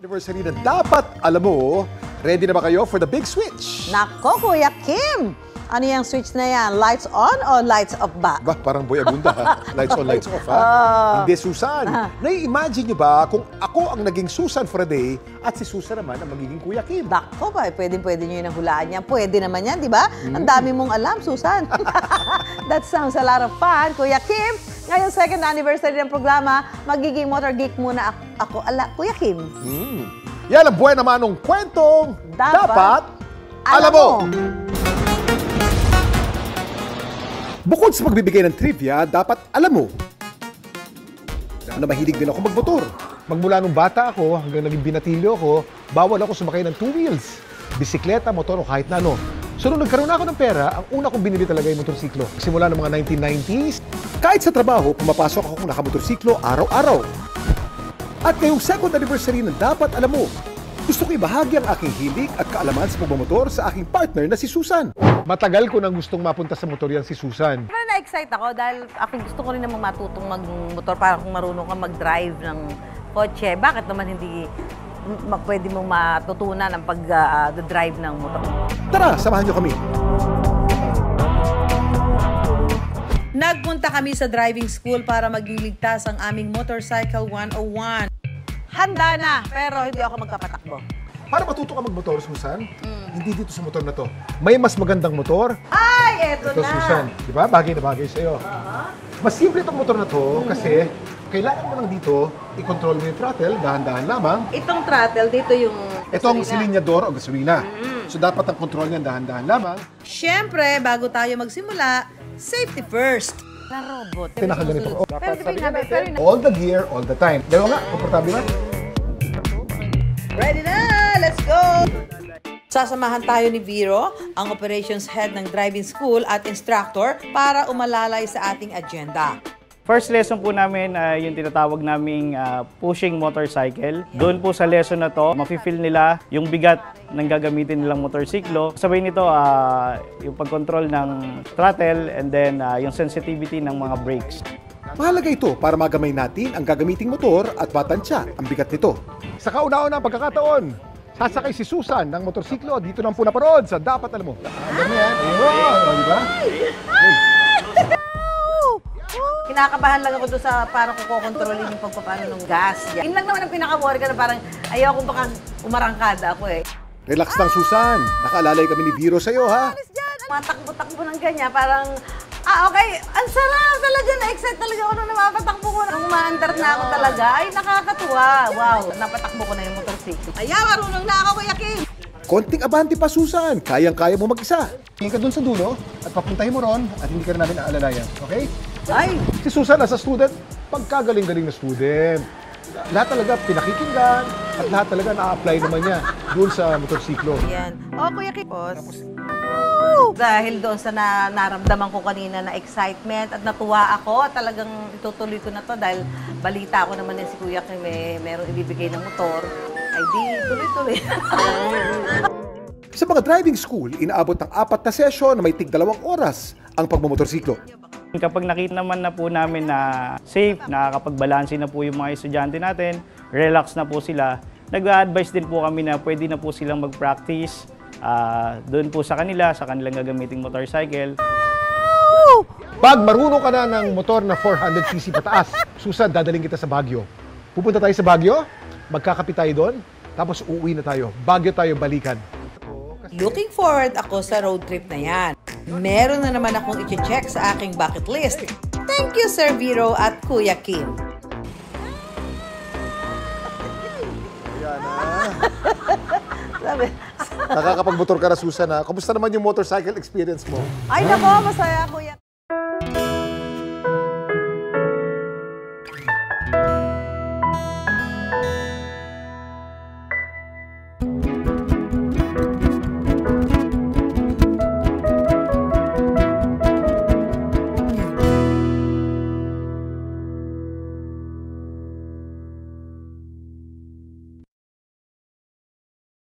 Anniversary na dapat alam mo. Ready na ba kayo for the big switch? Nako, Kuya Kim! Ano yung switch na yan? Lights on o lights off ba? Ba, parang Boy Agunda ha? Lights on, lights off ha? Hindi, Susan. Nai-imagine nyo ba kung ako ang naging Susan for a day at si Susan naman ang magiging Kuya Kim? Nako ba, pwede nyo yung nahulaan yan. Pwede naman yan, di ba? Ang dami mong alam, Susan. That sounds a lot of fun, Kuya Kim. Ngayong second anniversary ng programa, magiging motor geek muna ako, Kuya Kim. Yan ang buhay naman ng kwentong dapat alam mo. Bukod sa pagbibigay ng trivia, dapat alam mo na mahilig din ako magmotor. Magmula nung bata ako hanggang naging binatilyo ako, bawal ako sumakay ng two wheels, bisikleta, motor o kahit na ano. So nung nagkaroon ako ng pera, ang una kong binili talaga yung motorsiklo. Simula ng mga 1990s, kahit sa trabaho, pumapasok ako kung nakamotorsiklo araw-araw. At ngayong second anniversary na dapat alam mo, gusto ko ibahagi ang aking hilig at kaalaman sa pagmamotor sa aking partner na si Susan. Matagal ko nang gustong mapunta sa motor yan si Susan. Pero na-excite ako dahil ako gusto ko rin namang matutong magmotor para kung marunong ka mag-drive ng kotse. Bakit naman hindi pwede mong matutunan ang pag-drive ng motor? Tara, samahan niyo kami. Nagpunta kami sa driving school para maging ligtas ang aming Motorcycle 101. Handa na, pero hindi ako magpapatakbo. Para matuto ka magmotor, Susan, hindi dito sa motor na to. May mas magandang motor. Ay, eto Ito, na! Susan. Di ba? Bagay na bagay sa'yo. Mas simple itong motor na to kasi kailangan mo lang dito i-control mo yung throttle, dahan-dahan lamang. Itong throttle, dito yung Itong silinyador o gasolina. So dapat ang control niyan dahan-dahan lamang. Siyempre, bago tayo magsimula, safety first. Na robot. Pinakaganito. Oh, Pero di ba yung all the gear, all the time. Dalawa nga, komportable na. Ready na! Let's go! Sasamahan tayo ni Vero, ang operations head ng driving school at instructor para umalalay sa ating agenda. First lesson po namin yung tinatawag naming pushing motorcycle. Doon po sa lesson na to, mafe-feel nila yung bigat ng gagamitin nilang motorsiklo. Sabay nito, yung pag-control ng throttle and then yung sensitivity ng mga brakes. Mahalaga ito para magamay natin ang gagamiting motor at matansya ang bigat nito. Sa kauna-una ang pagkakataon, sasakay si Susan ng motorsiklo. Dito nang po naparod sa Dapat Alam Mo. Alam mo yan? Ayun, di ba? Kinakabahan lang ako doon sa parang kukontrolin yung pagpapano ng gas. Yun lang naman ang pinaka-worry ka na parang ayaw ko baka umarangkada ako eh. Relax lang, Susan. Nakaalalay kami ni Vero sa'yo, ha? Matakbo-takbo ng ganyan, parang, okay, ang sarap talaga, na-excite talaga ako nung napapatakbo ko. Nung umaandar na ako talaga, ay nakakatuwa. Wow, napatakbo ko na yung motorsiklo. Ayaw, marunong na ako, Kuya Kim. Konting abante pa, Susan. Kayang-kaya mo mag-isa. Tingin ka dun sa dulo at papuntahin mo ron at hindi ka na namin aalalayan. Okay? Ay! Si Susan as a student, pagkagaling-galing na student. Lahat talaga pinakikinggan at lahat talaga na-apply naman niya doon sa motorsiklo. Yan. Kuya Kim. Dahil doon sa naramdaman ko kanina na excitement at natuwa ako, talagang itutuloy ko na to dahil balita ko naman din si Kuya Kim merong ibibigay ng motor. Ay di, tuloy-tuloy. Sa mga driving school, inaabot ng 4 na session na may tig 2 oras ang pagmamotorsiklo. Kapag nakita naman na po namin na safe, nakakapagbalanse na po yung mga estudyante natin, relax na po sila, nag-a-advise din po kami na pwede na po silang mag-practice doon po sa kanilang gagamiting motorcycle. Pag marunong ka na ng motor na 400cc pataas, Susan, dadaling kita sa Baguio. Pupunta tayo sa Baguio, magkakapit tayo doon, tapos uuwi na tayo. Baguio tayo balikan. Looking forward ako sa road trip na yan. Meron na naman akong i-check sa aking bucket list. Thank you, Sir Vero at Kuya Kim. Ayan na. Nakakapagmotor ka na, Susan, ha? Kamusta naman yung motorcycle experience mo? Ay, nako, masaya, Kuya.